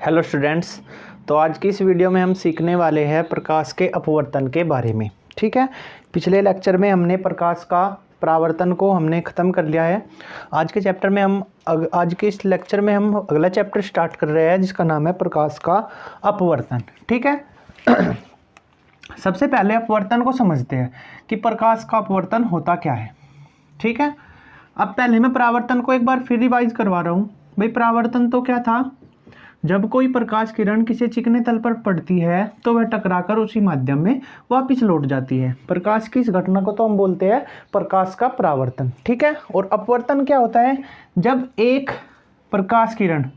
Hello students. तो आज की इस वीडियो में हम सीखने वाले हैं प्रकाश के अपवर्तन के बारे में। ठीक है, पिछले लेक्चर में हमने प्रकाश का परावर्तन को हमने ख़त्म कर लिया है। आज के चैप्टर में आज के इस लेक्चर में हम अगला चैप्टर स्टार्ट कर रहे हैं जिसका नाम है प्रकाश का अपवर्तन। ठीक है सबसे पहले अपवर्तन को समझते हैं कि प्रकाश का अपवर्तन होता क्या है। ठीक है, अब पहले मैं परावर्तन को एक बार फिर रिवाइज करवा रहा हूँ। भाई परावर्तन तो क्या था, जब कोई प्रकाश किरण किसी चिकने तल पर पड़ती है तो वह टकराकर उसी माध्यम में वापस लौट जाती है। प्रकाश की इस घटना को तो हम बोलते हैं प्रकाश का परावर्तन। ठीक है, और अपवर्तन क्या होता है, जब एक प्रकाश किरण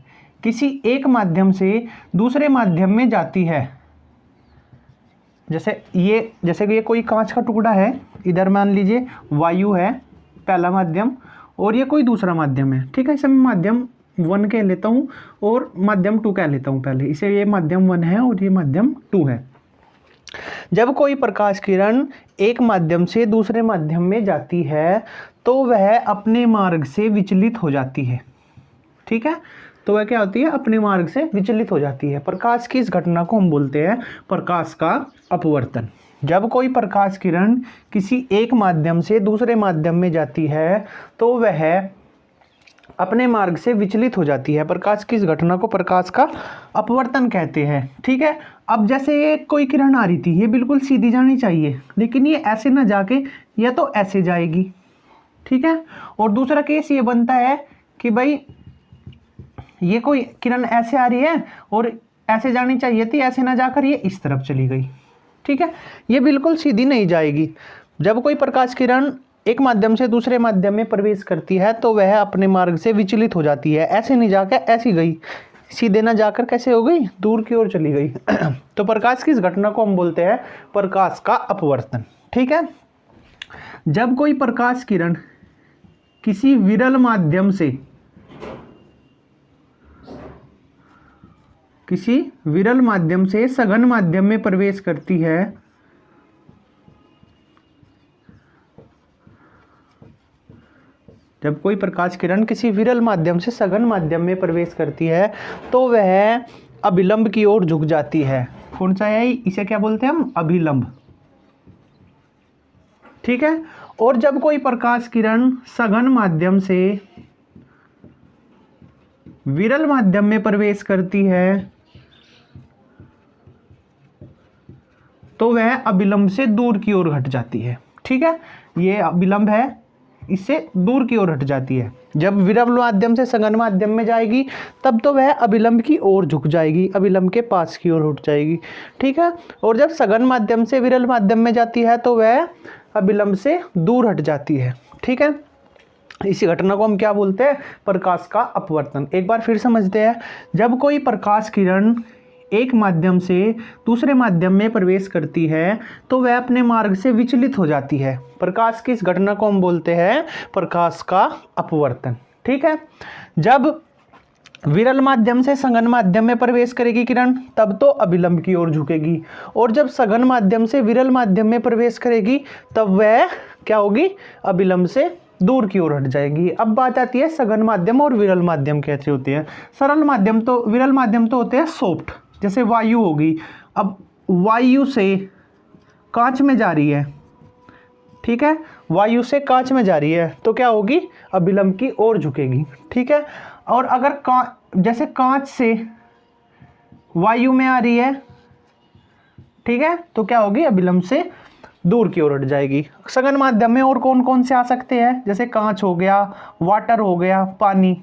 किसी एक माध्यम से दूसरे माध्यम में जाती है। जैसे कि ये कोई कांच का टुकड़ा है, इधर मान लीजिए वायु है पहला माध्यम और ये कोई दूसरा माध्यम है। ठीक है, इसे मैं माध्यम 1 कह लेता हूँ और माध्यम 2 कह लेता हूँ। पहले इसे ये माध्यम 1 है और ये माध्यम 2 है। जब कोई प्रकाश किरण एक माध्यम से दूसरे माध्यम में जाती है तो वह अपने मार्ग से विचलित हो जाती है। ठीक है, तो वह क्या होती है, अपने मार्ग से विचलित हो जाती है। प्रकाश की इस घटना को हम बोलते हैं प्रकाश का अपवर्तन। जब कोई प्रकाश किरण किसी एक माध्यम से दूसरे माध्यम में जाती है तो वह अपने मार्ग से विचलित हो जाती है। प्रकाश की इस घटना को प्रकाश का अपवर्तन कहते हैं। ठीक है, अब जैसे ये कोई किरण आ रही थी, ये बिल्कुल सीधी जानी चाहिए लेकिन ये ऐसे ना जाके या तो ऐसे जाएगी। ठीक है, और दूसरा केस ये बनता है कि भाई ये कोई किरण ऐसे आ रही है और ऐसे जानी चाहिए थी, ऐसे ना जाकर ये इस तरफ चली गई। ठीक है, ये बिल्कुल सीधी नहीं जाएगी। जब कोई प्रकाश किरण एक माध्यम से दूसरे माध्यम में प्रवेश करती है तो वह अपने मार्ग से विचलित हो जाती है। ऐसे नहीं जाकर ऐसी गई, सीधे ना जाकर कैसे हो गई, दूर की ओर चली गई। तो प्रकाश की इस घटना को हम बोलते हैं प्रकाश का अपवर्तन। ठीक है, जब कोई प्रकाश किरण किसी विरल माध्यम से सघन माध्यम में प्रवेश करती है जब कोई प्रकाश किरण किसी विरल माध्यम से सघन माध्यम में प्रवेश करती है तो वह अभिलंब की ओर झुक जाती है। कौन सा है, इसे क्या बोलते हैं हम, अभिलंब। ठीक है, और जब कोई प्रकाश किरण सघन माध्यम से विरल माध्यम में प्रवेश करती है तो वह अभिलंब से दूर की ओर हट जाती है। ठीक है, ये अभिलंब है, इससे दूर की ओर हट जाती है। जब विरल माध्यम से सघन माध्यम में जाएगी तब तो वह अभिलंब की ओर झुक जाएगी, अभिलंब के पास की ओर हट जाएगी। ठीक है, और जब सघन माध्यम से विरल माध्यम में जाती है तो वह अभिलंब से दूर हट जाती है। ठीक है, इसी घटना को हम क्या बोलते हैं, प्रकाश का अपवर्तन। एक बार फिर समझते हैं। जब कोई प्रकाश किरण एक माध्यम से दूसरे माध्यम में प्रवेश करती है तो वह अपने मार्ग से विचलित हो जाती है। प्रकाश की इस घटना को हम बोलते हैं प्रकाश का अपवर्तन। ठीक है, जब विरल माध्यम से सघन माध्यम में प्रवेश करेगी किरण तब तो अभिलंब की ओर झुकेगी, और जब सघन माध्यम से विरल माध्यम में प्रवेश करेगी तब वह क्या होगी, अभिलंब से दूर की ओर हट जाएगी। अब बात आती है सघन माध्यम और विरल माध्यम कैसे होते हैं। विरल माध्यम तो होते हैं सॉफ्ट, जैसे वायु होगी। अब वायु से कांच में जा रही है, ठीक है, वायु से कांच में जा रही है तो क्या होगी, अभिलंब की ओर झुकेगी। ठीक है, और अगर जैसे कांच से वायु में आ रही है, ठीक है, तो क्या होगी, अभिलंब से दूर की ओर हट जाएगी। सघन माध्यम में और कौन कौन से आ सकते हैं, जैसे कांच हो गया, वाटर हो गया, पानी।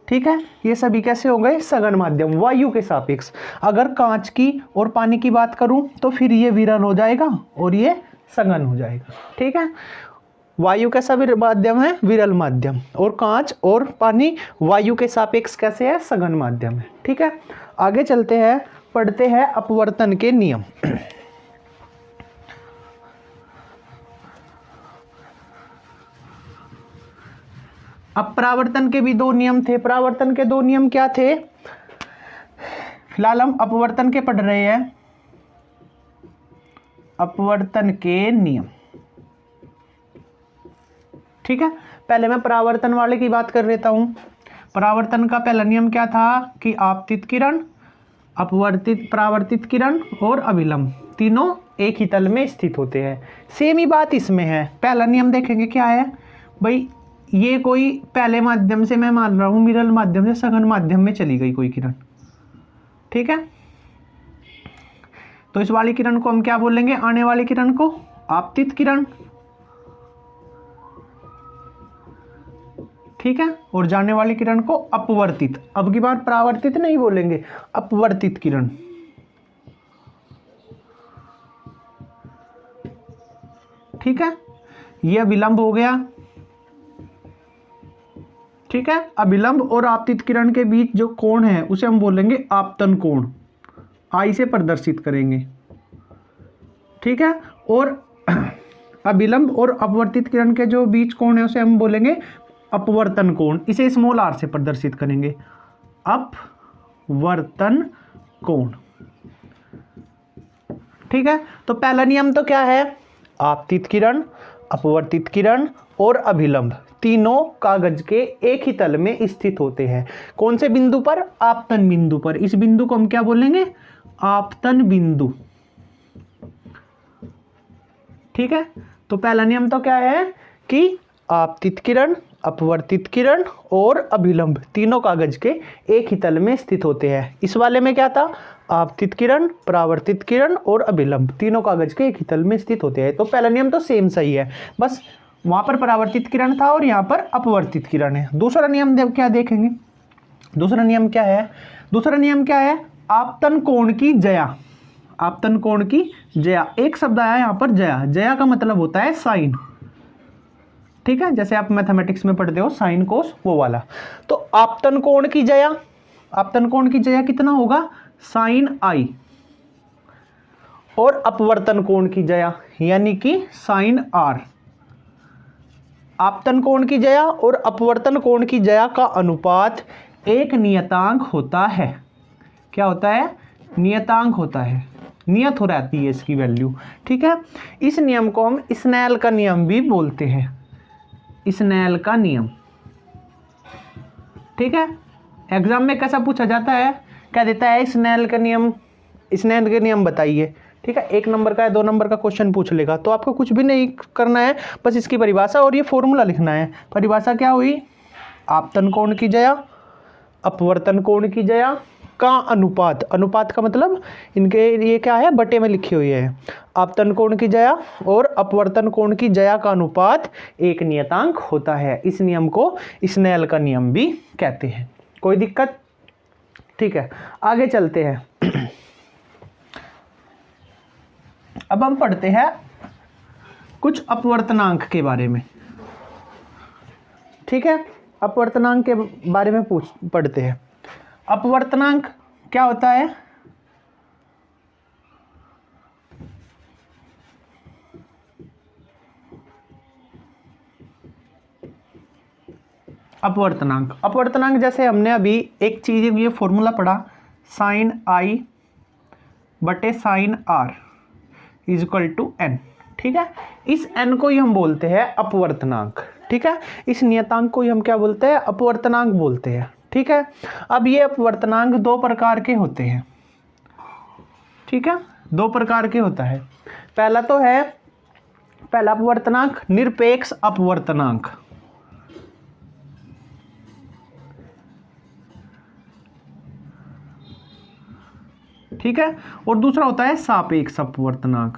ठीक है, ये सभी कैसे हो गए, सघन माध्यम, वायु के सापेक्ष। अगर कांच की और पानी की बात करूं तो फिर ये विरल हो जाएगा और ये सघन हो जाएगा। ठीक है, वायु कैसा माध्यम है, विरल माध्यम, और कांच और पानी वायु के सापेक्ष कैसे है, सघन माध्यम है। ठीक है, आगे चलते हैं, पढ़ते हैं अपवर्तन के नियम। अब परावर्तन के भी 2 नियम थे। परावर्तन के 2 नियम क्या थे, फिलहाल हम अपवर्तन के पढ़ रहे हैं। अपवर्तन के नियम, ठीक है, पहले मैं परावर्तन वाले की बात कर लेता हूं। परावर्तन का पहला नियम क्या था कि आपतित किरण, अपवर्तित परावर्तित किरण और अभिलंब तीनों एक ही तल में स्थित होते हैं। सेम ही बात इसमें है। पहला नियम देखेंगे क्या है भाई, ये कोई पहले माध्यम से मैं मान रहा हूँ विरल माध्यम से सघन माध्यम में चली गई कोई किरण, ठीक है, तो इस वाली किरण को हम क्या बोलेंगे, आने वाली किरण को आपतित किरण, ठीक है, और जाने वाली किरण को अपवर्तित। अब की बार परावर्तित नहीं बोलेंगे, अपवर्तित किरण, ठीक है। यह विलंब हो गया, ठीक है। अभिलंब और आपतित किरण के बीच जो कोण है उसे हम बोलेंगे आपतन कोण, आई से प्रदर्शित करेंगे, ठीक है। और अभिलंब और अपवर्तित किरण के जो बीच कोण है उसे हम बोलेंगे अपवर्तन कोण, इसे स्मॉल आर से प्रदर्शित करेंगे, अपवर्तन कोण, ठीक है। तो पहला नियम तो क्या है, आपतित किरण, अपवर्तित किरण और अभिलंब तीनों कागज के एक ही तल में स्थित होते हैं। कौन से बिंदु पर, आपतन बिंदु पर। इस बिंदु को हम क्या बोलेंगे, आपतन बिंदु, ठीक है। तो पहला नियम तो क्या है कि आपतित किरण, अपवर्तित किरण और अभिलंब तीनों कागज के एक ही तल में स्थित होते हैं। इस वाले में क्या था, आपतित किरण, परावर्तित किरण और अभिलंब तीनों कागज के एक ही तल में स्थित होते हैं। तो पहला नियम तो सेम सही है, बस वहां पर परावर्तित किरण था और यहाँ पर अपवर्तित किरण है। दूसरा नियम क्या देखेंगे, दूसरा नियम क्या है, दूसरा नियम क्या है, आपतन कोण की जया, आपतन कोण की जया। एक शब्द आया यहाँ पर जया, जया का मतलब होता है साइन, ठीक है, जैसे आप मैथमेटिक्स में पढ़ते हो साइन कोस वो वाला। तो आपतन कोण की जया, आपतन कोण की जया कितना होगा, साइन आई, और अपवर्तन कोण की जया यानी कि साइन आर। आपतन कोण की जया और अपवर्तन कोण की जया का अनुपात एक नियतांक होता है। क्या होता है, नियतांक होता है, नियत हो रहती है इसकी वैल्यू, ठीक है। इस नियम को हम स्नेल का नियम भी बोलते हैं, स्नेल का नियम, ठीक है। एग्जाम में कैसा पूछा जाता है, क्या देता है, स्नेल का नियम, स्नेल के नियम बताइए, ठीक है। 1 नंबर का या 2 नंबर का क्वेश्चन पूछ लेगा, तो आपको कुछ भी नहीं करना है, बस इसकी परिभाषा और ये फॉर्मूला लिखना है। परिभाषा क्या हुई, आपतन कोण की जया, अपवर्तन कोण की जया का अनुपात, अनुपात का मतलब इनके ये क्या है, बटे में लिखी हुई है, आपतन कोण की जया और अपवर्तन कोण की जया का अनुपात एक नियतांक होता है। इस नियम को स्नेल का नियम भी कहते हैं। कोई दिक्कत, ठीक है, आगे चलते हैं। अब हम पढ़ते हैं कुछ अपवर्तनांक के बारे में, ठीक है। अपवर्तनांक के बारे में पढ़ते हैं। अपवर्तनांक क्या होता है, अपवर्तनांक, अपवर्तनांक जैसे हमने अभी एक चीज ये फॉर्मूला पढ़ा, साइन आई बटे sine r is equal to n, ठीक है। इस एन को ही हम बोलते हैं अपवर्तनांक, ठीक है। इस नियतांक को ही हम क्या बोलते हैं, अपवर्तनांक बोलते हैं, ठीक है। अब ये अपवर्तनांक 2 प्रकार के होते हैं, ठीक है, 2 प्रकार के होता है। पहला तो है, पहला अपवर्तनांक निरपेक्ष अपवर्तनांक, ठीक है, और दूसरा होता है सापेक्ष अपवर्तनांक,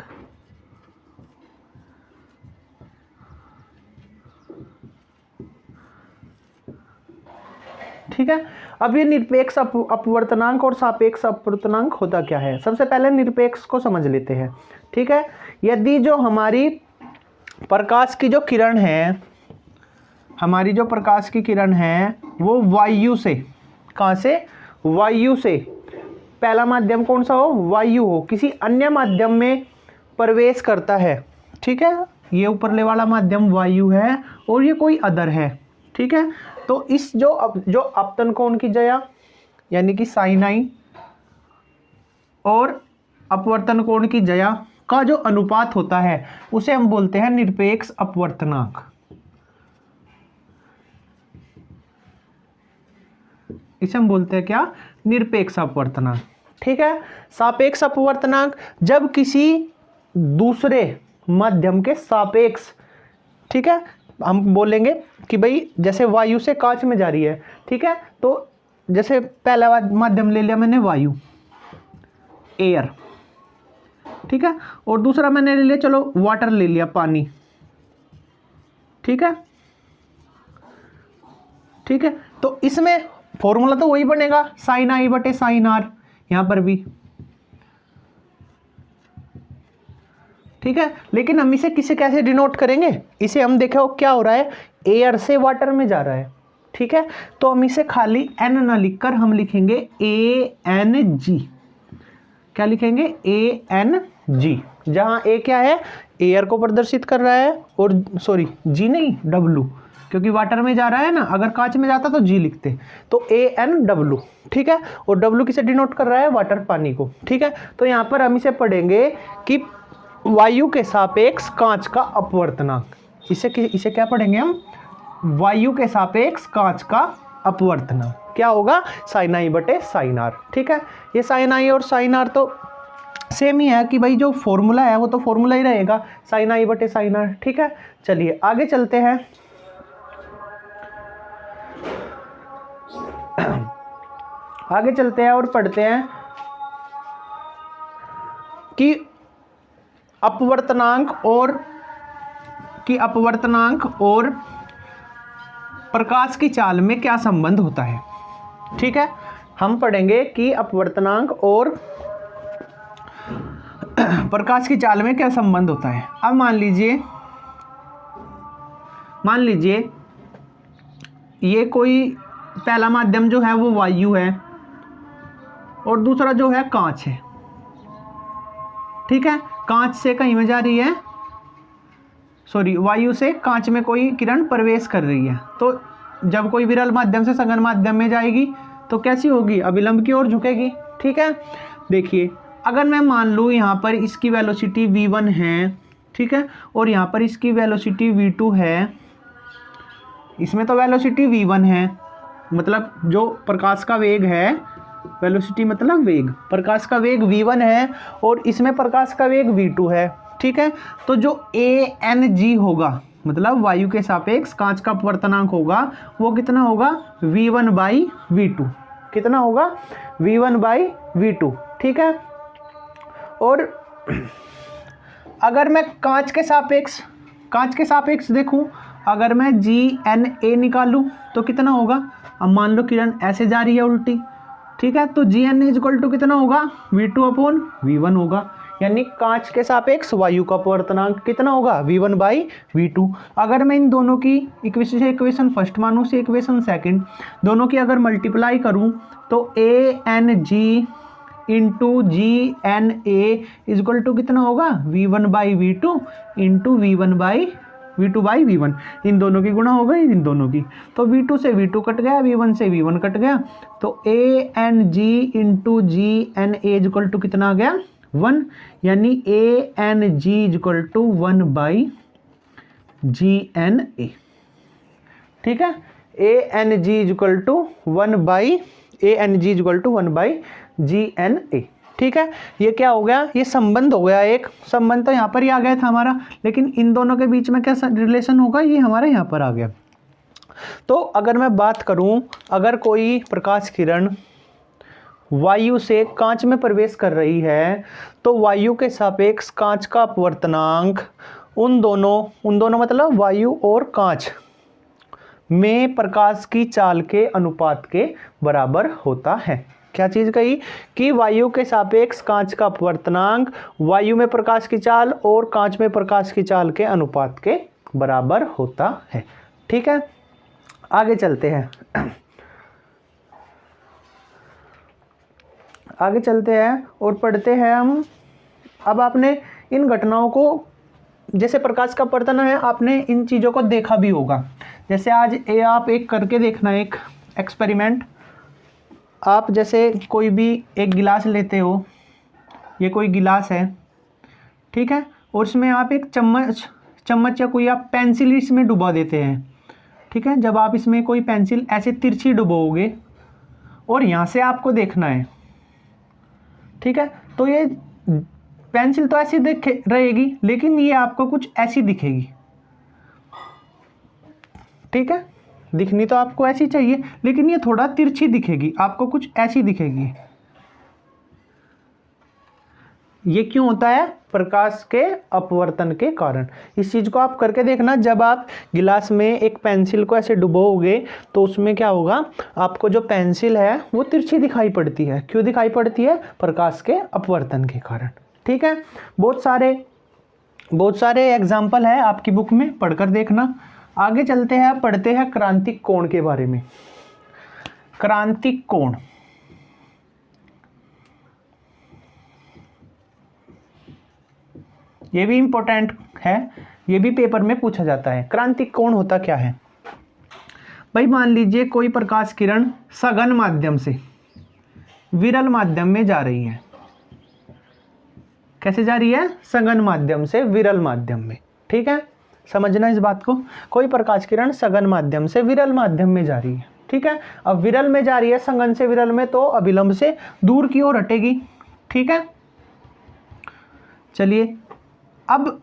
ठीक है। अब ये निरपेक्ष अपवर्तनांक और सापेक्ष अपवर्तनांक होता क्या है, सबसे पहले निरपेक्ष को समझ लेते हैं, ठीक है। यदि जो हमारी प्रकाश की जो किरण है, हमारी जो प्रकाश की किरण है वो वायु से, कहाँ से, वायु से, पहला माध्यम कौन सा हो, वायु हो, किसी अन्य माध्यम में प्रवेश करता है, ठीक है। ये ऊपरले वाला माध्यम वायु है और ये कोई अदर है, ठीक है। तो इस जो आपतन कोण की जया यानी कि साइन आई और अपवर्तन कोण की जया का जो अनुपात होता है उसे हम बोलते हैं निरपेक्ष अपवर्तनांक, इसे हम बोलते हैं क्या, निरपेक्ष अपवर्तनांक। ठीक है, सापेक्ष अपवर्तनांक जब किसी दूसरे माध्यम के सापेक्ष, ठीक है, हम बोलेंगे कि भाई जैसे वायु से कांच में जा रही है, ठीक है, तो जैसे पहला माध्यम ले लिया मैंने वायु, एयर, ठीक है, और दूसरा मैंने ले लिया चलो वाटर ले लिया, पानी, ठीक है, ठीक है, तो इसमें फॉर्मूला तो वही बनेगा, साइन आई बटे साइन आर, यहां पर भी, ठीक है, लेकिन हम इसे किसे कैसे डिनोट करेंगे, इसे हम देखो क्या हो रहा है, एयर से वाटर में जा रहा है, ठीक है, तो हम इसे खाली एन ना लिखकर हम लिखेंगे ए एन जी, क्या लिखेंगे, ए एन जी, जहां ए क्या है, एयर को प्रदर्शित कर रहा है, और सॉरी जी नहीं डब्लू, क्योंकि वाटर में जा रहा है ना, अगर कांच में जाता तो जी लिखते, तो ए एन डब्लू, ठीक है, और डब्लू किसे डिनोट कर रहा है, वाटर, पानी को, ठीक है, तो यहां पर हम इसे पढ़ेंगे कि वायु के सापेक्ष कांच का अपवर्तनांक, इसे क्या पढ़ेंगे हम, वायु के सापेक्ष कांच का अपवर्तनांक क्या होगा, साइन आई बटे साइन आर, ठीक है, ये साइन आई और साइन आर तो सेम ही है कि भाई जो फॉर्मूला है वो तो फॉर्मूला ही रहेगा, साइन आई बटे साइन आर, ठीक है। चलिए आगे चलते हैं, आगे चलते हैं और पढ़ते हैं कि अपवर्तनांक और प्रकाश की चाल में क्या संबंध होता है। ठीक है, हम पढ़ेंगे कि अपवर्तनांक और प्रकाश की चाल में क्या संबंध होता है। अब मान लीजिए ये कोई पहला माध्यम जो है वो वायु है और दूसरा जो है कांच है। ठीक है, कांच से कहीं में जा रही है, सॉरी वायु से कांच में कोई किरण प्रवेश कर रही है, तो जब कोई विरल माध्यम से सघन माध्यम में जाएगी तो कैसी होगी, अभिलंब की ओर झुकेगी। ठीक है, देखिए अगर मैं मान लूँ यहाँ पर इसकी वेलोसिटी v1 है, ठीक है, और यहाँ पर इसकी वेलोसिटी v2 है, इसमें तो वेलोसिटी v1 है, मतलब जो प्रकाश का वेग है, वेलोसिटी मतलब वेग, प्रकाश का वेग v1 है और इसमें प्रकाश का वेग v2 है। ठीक है, तो जो ANG होगा, मतलब वायु के सापेक्ष कांच का अपवर्तनांक होगा, वो कितना होगा, v1/v2, कितना होगा, v1/v2। ठीक है, और अगर मैं कांच के सापेक्ष देखूं, अगर मैं GNA निकालूं तो कितना होगा, अब मान लो किरण ऐसे जा रही है उल्टी, ठीक है, तो GNA इक्वल टू कितना होगा, v2/v1 होगा, यानी कांच के सापेक्ष वायु का अपवर्तनांक कितना होगा, v1/v2। अगर मैं इन दोनों की इक्वेशन फर्स्ट मानूं से इक्वेशन सेकंड, दोनों की अगर मल्टीप्लाई करूं तो ANG into GNA equal to कितना होगा, v1/v2 इंटू v2/v1, इन दोनों की गुणा हो गई इन दोनों की, तो v2 से v2 कट गया, v1 से v1 कट गया, तो ANG into GNA equal to कितना आ गया, 1, यानी ANG इक्वल टू 1/GNA। ठीक है, ANG इक्वल टू 1/GNA। ठीक है, ये क्या हो गया, ये संबंध हो गया, एक संबंध तो यहाँ पर ही आ गया था हमारा, लेकिन इन दोनों के बीच में क्या रिलेशन होगा, ये हमारा यहाँ पर आ गया। तो अगर मैं बात करूँ, अगर कोई प्रकाश किरण वायु से कांच में प्रवेश कर रही है तो वायु के सापेक्ष कांच का अपवर्तनांक उन दोनों मतलब वायु और कांच में प्रकाश की चाल के अनुपात के बराबर होता है। क्या चीज कही कि वायु के सापेक्ष कांच का अपवर्तनांक वायु में प्रकाश की चाल और कांच में प्रकाश की चाल के अनुपात के बराबर होता है। ठीक है, आगे चलते हैं, आगे चलते हैं और पढ़ते हैं हम। अब आपने इन घटनाओं को, जैसे प्रकाश का अपवर्तन है, आपने इन चीज़ों को देखा भी होगा। जैसे आज आप एक करके देखना, एक एक्सपेरिमेंट, आप जैसे कोई भी एक गिलास लेते हो, ये कोई गिलास है, ठीक है, और इसमें आप एक चम्मच या कोई आप पेंसिल इसमें डुबा देते हैं। ठीक है, जब आप इसमें कोई पेंसिल ऐसे तिरछी डुबोगे और यहाँ से आपको देखना है, ठीक है। तो ये पेंसिल तो ऐसी दिख रहेगी, लेकिन ये आपको कुछ ऐसी दिखेगी, ठीक है। दिखनी तो आपको ऐसी चाहिए, लेकिन ये थोड़ा तिरछी दिखेगी, आपको कुछ ऐसी दिखेगी। ये क्यों होता है? प्रकाश के अपवर्तन के कारण। इस चीज को आप करके देखना, जब आप गिलास में एक पेंसिल को ऐसे डुबोगे तो उसमें क्या होगा, आपको जो पेंसिल है वो तिरछी दिखाई पड़ती है। क्यों दिखाई पड़ती है? प्रकाश के अपवर्तन के कारण, ठीक है। बहुत सारे एग्जाम्पल है आपकी बुक में, पढ़कर देखना। आगे चलते हैं, पढ़ते हैं क्रांतिक कोण के बारे में। क्रांतिक कोण, ये भी इंपॉर्टेंट है, ये भी पेपर में पूछा जाता है। क्रांतिक कोण होता क्या है भाई? मान लीजिए कोई प्रकाश किरण सघन माध्यम से विरल माध्यम में जा रही है। कैसे जा रही है? सघन माध्यम से विरल माध्यम में, ठीक है। समझना इस बात को। कोई प्रकाश किरण सघन माध्यम से विरल माध्यम में जा रही है, ठीक है। अब विरल में जा रही है, सघन से विरल में, तो अभिलंब से दूर की ओर हटेगी, ठीक है। चलिए, अब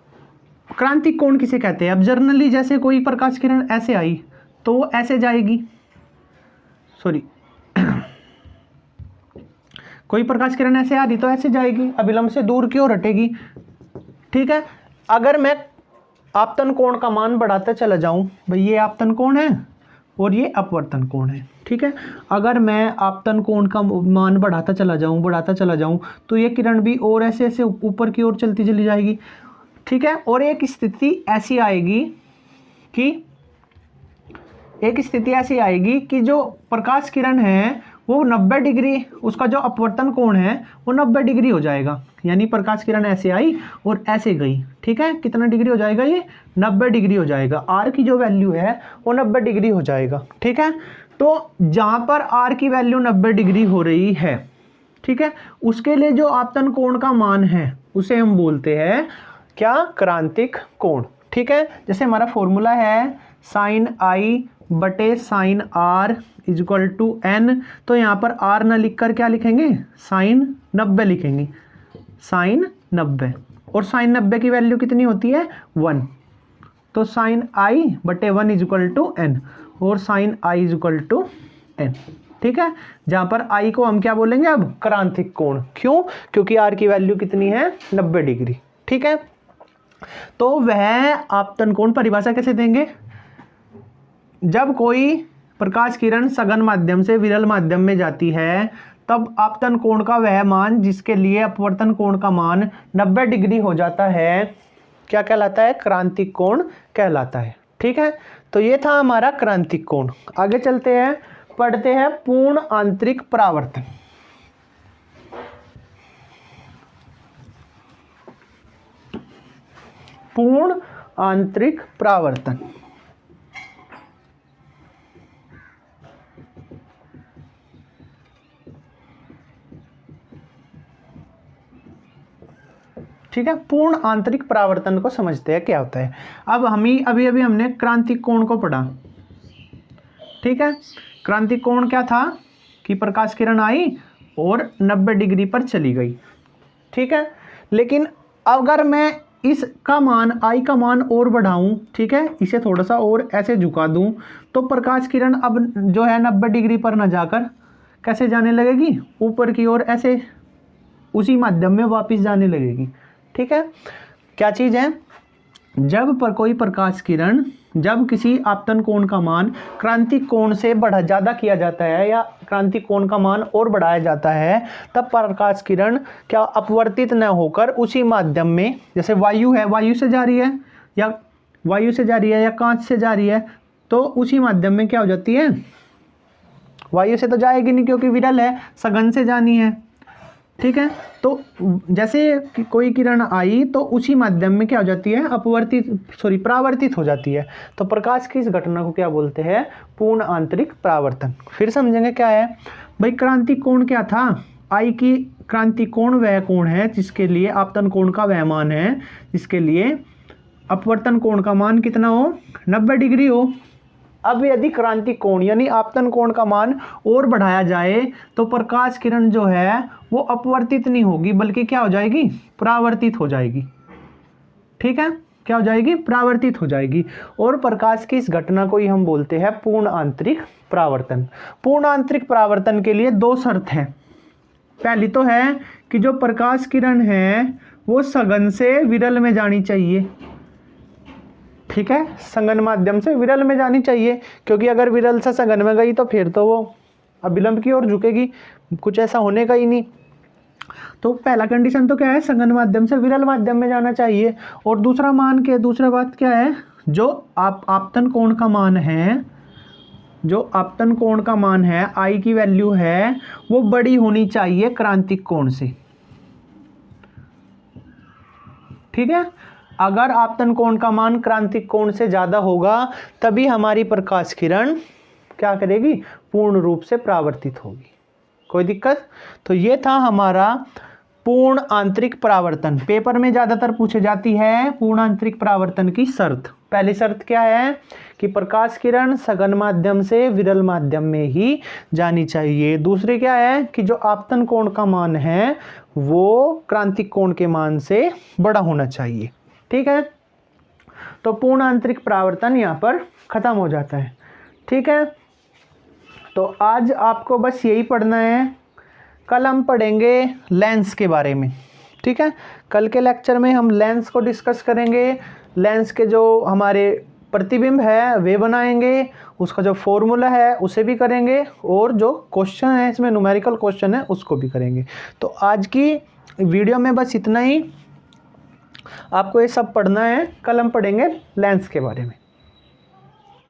क्रांतिक कोण किसे कहते हैं? अब जर्नली जैसे कोई प्रकाश किरण ऐसे आई तो वो ऐसे जाएगी, सॉरी कोई प्रकाश किरण ऐसे आ रही तो ऐसे जाएगी, अभिलंब से दूर की ओर हटेगी, ठीक है। अगर मैं आपतन कोण का मान बढ़ाता चला जाऊं, भाई ये आपतन कोण है और ये अपवर्तन कोण है, ठीक है। अगर मैं आपतन कोण का मान बढ़ाता चला जाऊं तो ये किरण भी और ऐसे ऐसे ऊपर की ओर चलती चली जाएगी, ठीक है। और एक स्थिति ऐसी आएगी कि जो प्रकाश किरण है वो 90 डिग्री, उसका जो अपवर्तन कोण है वो 90 डिग्री हो जाएगा। यानी प्रकाश किरण ऐसे आई और ऐसे गई, ठीक है। कितना डिग्री हो जाएगा? ये 90 डिग्री हो जाएगा। आर की जो वैल्यू है वो 90 डिग्री हो जाएगा, ठीक है। तो जहाँ पर आर की वैल्यू 90 डिग्री हो रही है, ठीक है, उसके लिए जो आपतन कोण का मान है उसे हम बोलते हैं क्या? क्रांतिक कोण, ठीक है। जैसे हमारा फॉर्मूला है साइन आई बटे sine r is equal to n, तो यहाँ पर आर ना लिखकर क्या लिखेंगे? साइन 90 लिखेंगे, साइन 90। और साइन 90 की वैल्यू कितनी होती है? 1। तो साइन आई बटे 1 इजक्वल टू एन, और sine i is equal to n, ठीक है। जहाँ पर आई को हम क्या बोलेंगे अब? क्रांतिक कोण। क्यों? क्योंकि आर की वैल्यू कितनी है? 90 डिग्री, ठीक है। तो वह आपतन कोण परिभाषा कैसे देंगे? जब कोई प्रकाश किरण सघन माध्यम से विरल माध्यम में जाती है, तब आपतन कोण का वह मान जिसके लिए अपवर्तन कोण का मान 90 डिग्री हो जाता है, क्या कहलाता है? क्रांतिक कोण कहलाता है, ठीक है। तो ये था हमारा क्रांतिक कोण। आगे चलते हैं, पढ़ते हैं पूर्ण आंतरिक परावर्तन। पूर्ण आंतरिक परावर्तन, ठीक है। पूर्ण आंतरिक परावर्तन को समझते हैं क्या होता है। अब अभी हमने क्रांतिक कोण को पढ़ा, ठीक है। क्रांतिक कोण क्या था? कि प्रकाश किरण आई और 90 डिग्री पर चली गई, ठीक है। लेकिन अगर मैं इसका मान, आई का मान और बढ़ाऊं, ठीक है, इसे थोड़ा सा और ऐसे झुका दूं, तो प्रकाश किरण अब जो है 90 डिग्री पर न जाकर कैसे जाने लगेगी? ऊपर की ओर, ऐसे उसी माध्यम में वापस जाने लगेगी, ठीक है। क्या चीज़ है? जब पर कोई प्रकाश किरण, जब किसी आपतन कोण का मान क्रांतिक कोण से ज़्यादा किया जाता है या क्रांतिक कोण का मान और बढ़ाया जाता है, तब प्रकाश किरण क्या अपवर्तित न होकर उसी माध्यम में, जैसे वायु है, वायु से जा रही है या कांच से जा रही है, तो उसी माध्यम में क्या हो जाती है? वायु से तो जाएगी नहीं क्योंकि विरल है, सघन से जानी है, ठीक है। तो जैसे कोई किरण आई तो उसी माध्यम में क्या हो जाती है? परावर्तित हो जाती है। तो प्रकाश की इस घटना को क्या बोलते हैं? पूर्ण आंतरिक परावर्तन। फिर समझेंगे क्या है भाई। क्रांतिक कोण क्या था? आई की क्रांतिक कोण वह कोण है जिसके लिए आपतन कोण का वह मान है जिसके लिए अपवर्तन कोण का मान कितना हो? 90 डिग्री हो, अब यदि क्रांतिक कोण यानी आपतन कोण का मान और बढ़ाया जाए तो प्रकाश किरण जो है वो अपवर्तित नहीं होगी बल्कि क्या हो जाएगी, परावर्तित हो जाएगी। ठीक है, क्या हो जाएगी, परावर्तित हो जाएगी। और प्रकाश की इस घटना को ही हम बोलते हैं पूर्ण आंतरिक परावर्तन। पूर्ण आंतरिक परावर्तन के लिए दो शर्त है। पहली तो है कि जो प्रकाश किरण है वो सघन से विरल में जानी चाहिए। ठीक है, सघन माध्यम से विरल में जानी चाहिए, क्योंकि अगर विरल से सघन में गई तो फिर तो वो अभिलंब की ओर झुकेगी, कुछ ऐसा होने का ही नहीं। तो पहला कंडीशन तो क्या है, सघन माध्यम से विरल माध्यम में जाना चाहिए। और दूसरा दूसरा बात क्या है, जो आपतन कोण का मान है, जो आपतन कोण का मान है, आई की वैल्यू है, वो बड़ी होनी चाहिए क्रांतिक कोण से। ठीक है, अगर आपतन कोण का मान क्रांतिक कोण से ज्यादा होगा तभी हमारी प्रकाश किरण क्या करेगी, पूर्ण रूप से परावर्तित होगी। कोई दिक्कत? तो ये था हमारा पूर्ण आंतरिक परावर्तन। पेपर में ज्यादातर पूछे जाती है पूर्ण आंतरिक परावर्तन की शर्त। पहली शर्त क्या है कि प्रकाश किरण सघन माध्यम से विरल माध्यम में ही जानी चाहिए। दूसरी क्या है कि जो आपतन कोण का मान है वो क्रांतिक कोण के मान से बड़ा होना चाहिए। ठीक है, तो पूर्ण आंतरिक परावर्तन यहाँ पर खत्म हो जाता है। ठीक है, तो आज आपको बस यही पढ़ना है। कल हम पढ़ेंगे लेंस के बारे में। ठीक है, कल के लेक्चर में हम लेंस को डिस्कस करेंगे। लेंस के जो हमारे प्रतिबिंब है वे बनाएंगे, उसका जो फॉर्मूला है उसे भी करेंगे, और जो क्वेश्चन है इसमें न्यूमेरिकल क्वेश्चन है उसको भी करेंगे। तो आज की वीडियो में बस इतना ही, आपको ये सब पढ़ना है। कल हम पढ़ेंगे लेंस के बारे में।